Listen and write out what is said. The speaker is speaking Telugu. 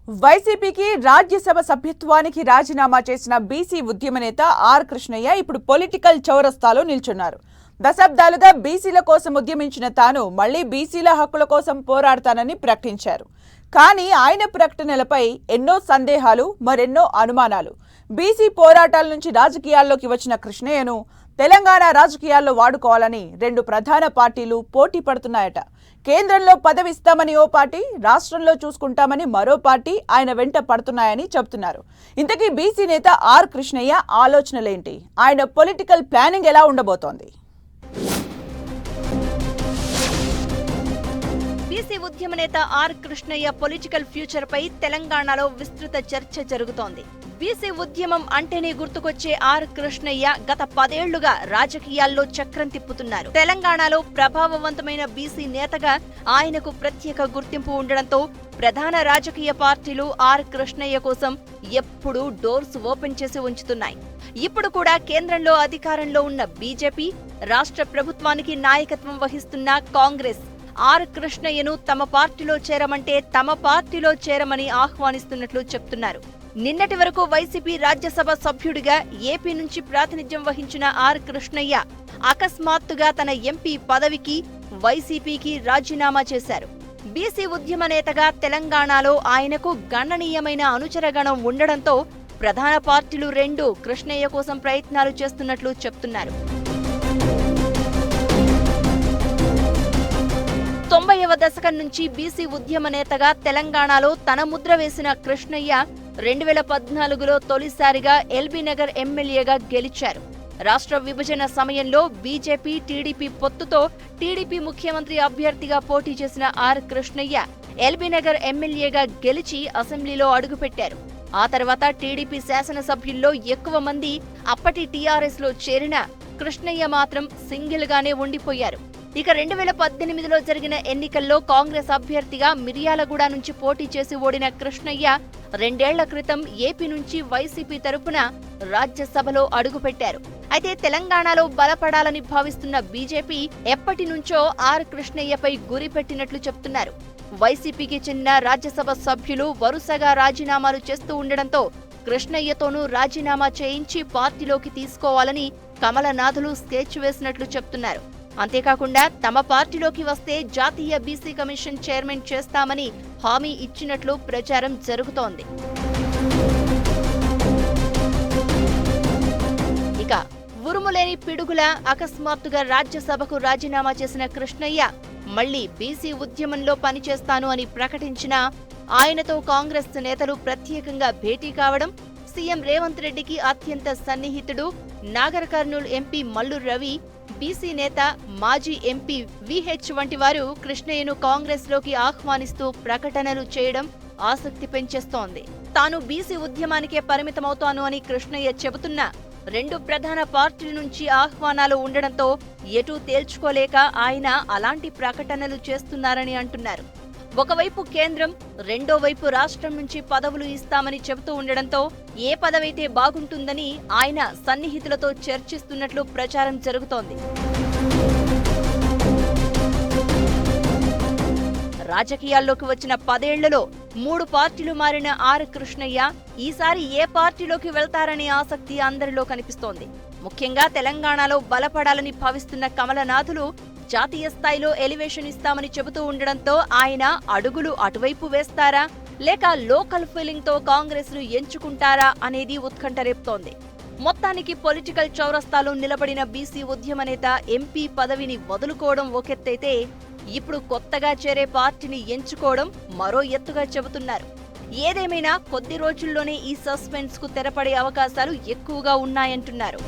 వైసీపీకి రాజ్యసభ సభ్యత్వానికి రాజీనామా చేసిన బీసీ ఉద్యమ నేత ఆర్ కృష్ణయ్య ఇప్పుడు పొలిటికల్ చౌరస్తాలో నిల్చున్నారు. దశాబ్దాలుగా బీసీల కోసం ఉద్యమించిన తాను మళ్లీ బీసీల హక్కుల కోసం పోరాడతానని ప్రకటించారు. కానీ ఆయన ప్రకటనలపై ఎన్నో సందేహాలు, మరెన్నో అనుమానాలు. బీసీ పోరాటాల నుంచి రాజకీయాల్లోకి వచ్చిన కృష్ణయ్యను తెలంగాణ రాజకీయాల్లో వాడుకోవాలని రెండు ప్రధాన పార్టీలు పోటీ పడుతున్నాయట. కేంద్రంలో పదవి ఇస్తామని ఓ పార్టీ, రాష్ట్రంలో చూసుకుంటామని మరో పార్టీ ఆయన వెంట పడుతున్నాయని చెబుతున్నారు. ఇంతకీ బీసీ నేత ఆర్ కృష్ణయ్య ఆలోచనలేంటి? ఆయన పొలిటికల్ ప్లానింగ్ ఎలా ఉండబోతోంది? బీసీ ఉద్యమ నేత ఆర్ కృష్ణయ్య పొలిటికల్ ఫ్యూచర్ పై తెలంగాణలో విస్తృత చర్చ జరుగుతోంది. బీసీ ఉద్యమం అంటేనే గుర్తుకొచ్చే ఆర్ కృష్ణయ్య గత 10 ఏళ్లుగా రాజకీయాల్లో చక్రం తిప్పుతున్నారు. తెలంగాణలో ప్రభావవంతమైన బీసీ నేతగా ఆయనకు ప్రత్యేక గుర్తింపు ఉండడంతో ప్రధాన రాజకీయ పార్టీలు ఆర్ కృష్ణయ్య కోసం ఎప్పుడూ డోర్స్ ఓపెన్ చేసి ఉంచుతున్నాయి. ఇప్పుడు కూడా కేంద్రంలో అధికారంలో ఉన్న బీజేపీ, రాష్ట్ర ప్రభుత్వానికి నాయకత్వం వహిస్తున్న కాంగ్రెస్ ఆర్ కృష్ణయ్యను తమ పార్టీలో చేరమంటే తమ పార్టీలో చేరమని ఆహ్వానిస్తున్నట్లు చెప్తున్నారు. నిన్నటి వరకు వైసీపీ రాజ్యసభ సభ్యుడిగా ఏపీ నుంచి ప్రాతినిధ్యం వహించిన ఆర్ కృష్ణయ్య అకస్మాత్తుగా తన ఎంపీ పదవికి వైసీపీకి రాజీనామా చేశారు. బీసీ ఉద్యమ నేతగా తెలంగాణలో ఆయనకు గణనీయమైన అనుచరగణం ఉండడంతో ప్రధాన పార్టీలు రెండు కృష్ణయ్య కోసం ప్రయత్నాలు చేస్తున్నట్లు చెప్తున్నారు. 90వ దశకం నుంచి బీసీ ఉద్యమ నేతగా తెలంగాణలో తన ముద్ర వేసిన కృష్ణయ్య 2014లో తొలిసారిగా ఎల్బీ నగర్ ఎమ్మెల్యేగా గెలిచారు. రాష్ట్ర విభజన సమయంలో బీజేపీ, టీడీపీ పొత్తుతో టీడీపీ ముఖ్యమంత్రి అభ్యర్థిగా పోటీ చేసిన ఆర్ కృష్ణయ్య ఎల్బీ నగర్ ఎమ్మెల్యేగా గెలిచి అసెంబ్లీలో అడుగుపెట్టారు. ఆ తర్వాత టీడీపీ శాసనసభ్యుల్లో ఎక్కువ మంది అప్పటి టీఆర్ఎస్ లో చేరిన కృష్ణయ్య మాత్రం సింగిల్ గానే ఉండిపోయారు. ఇక 2018లో జరిగిన ఎన్నికల్లో కాంగ్రెస్ అభ్యర్థిగా మిర్యాలగూడ నుంచి పోటీ చేసి ఓడిన కృష్ణయ్య 2 ఏళ్ల క్రితం ఏపీ నుంచి వైసీపీ తరపున రాజ్యసభలో అడుగుపెట్టారు. అయితే తెలంగాణలో బలపడాలని భావిస్తున్న బీజేపీ ఎప్పటి నుంచో ఆర్ కృష్ణయ్యపై గురి పెట్టినట్లు చెప్తున్నారు. వైసీపీకి చెందిన రాజ్యసభ సభ్యులు వరుసగా రాజీనామాలు చేస్తూ ఉండడంతో కృష్ణయ్యతోనూ రాజీనామా చేయించి పార్టీలోకి తీసుకోవాలని కమలనాథులు స్కెచ్ వేసినట్లు చెప్తున్నారు. అంతేకాకుండా తమ పార్టీలోకి వస్తే జాతీయ బీసీ కమిషన్ చైర్మన్ చేస్తామని హామీ ఇచ్చినట్లు ప్రచారం జరుగుతోంది. ఇక ఉరుములేని పిడుగుల అకస్మాత్తుగా రాజ్యసభకు రాజీనామా చేసిన కృష్ణయ్య మళ్లీ బీసీ ఉద్యమంలో పనిచేస్తాను అని ప్రకటించినా ఆయనతో కాంగ్రెస్ నేతలు ప్రత్యేకంగా భేటీ కావడం, సీఎం రేవంత్ రెడ్డికి అత్యంత సన్నిహితుడు నాగర్ కర్నూల్ ఎంపీ మల్లు రవి, బీసీ నేత మాజీ ఎంపీ విహెచ్ వంటి వారు కృష్ణయ్యను కాంగ్రెస్ లోకి ఆహ్వానిస్తూ ప్రకటనలు చేయడం ఆసక్తి పెంచేస్తోంది. తాను బీసీ ఉద్యమానికే పరిమితమవుతాను అని కృష్ణయ్య చెబుతున్నా రెండు ప్రధాన పార్టీల నుంచి ఆహ్వానాలు ఉండడంతో ఎటూ తేల్చుకోలేక ఆయన అలాంటి ప్రకటనలు చేస్తున్నారని అంటున్నారు. ఒకవైపు కేంద్రం, రెండో వైపు రాష్ట్రం నుంచి పదవులు ఇస్తామని చెబుతూ ఉండడంతో ఏ పదవైతే బాగుంటుందని ఆయన సన్నిహితులతో చర్చిస్తున్నట్లు ప్రచారం జరుగుతోంది. రాజకీయాల్లోకి వచ్చిన 10 ఏళ్లలో 3 పార్టీలు మారిన ఆర్ కృష్ణయ్య ఈసారి ఏ పార్టీలోకి వెళ్తారనే ఆసక్తి అందరిలో కనిపిస్తోంది. ముఖ్యంగా తెలంగాణలో బలపడాలని భావిస్తున్న కమలనాథులు జాతీయ స్థాయిలో ఎలివేషన్ ఇస్తామని చెబుతూ ఉండడంతో ఆయన అడుగులు అటువైపు వేస్తారా, లేక లోకల్ ఫీలింగ్ తో కాంగ్రెస్ ను ఎంచుకుంటారా అనేది ఉత్కంఠ రేపుతోంది. మొత్తానికి పొలిటికల్ చౌరస్తాలో నిలబడిన బీసీ ఉద్యమ నేత ఎంపీ పదవిని వదులుకోవడం ఒకెత్తైతే ఇప్పుడు కొత్తగా చేరే పార్టీని ఎంచుకోవడం మరో ఎత్తుగా చెబుతున్నారు. ఏదేమైనా కొద్ది రోజుల్లోనే ఈ సస్పెన్స్ కు తెరపడే అవకాశాలు ఎక్కువగా ఉన్నాయంటున్నారు.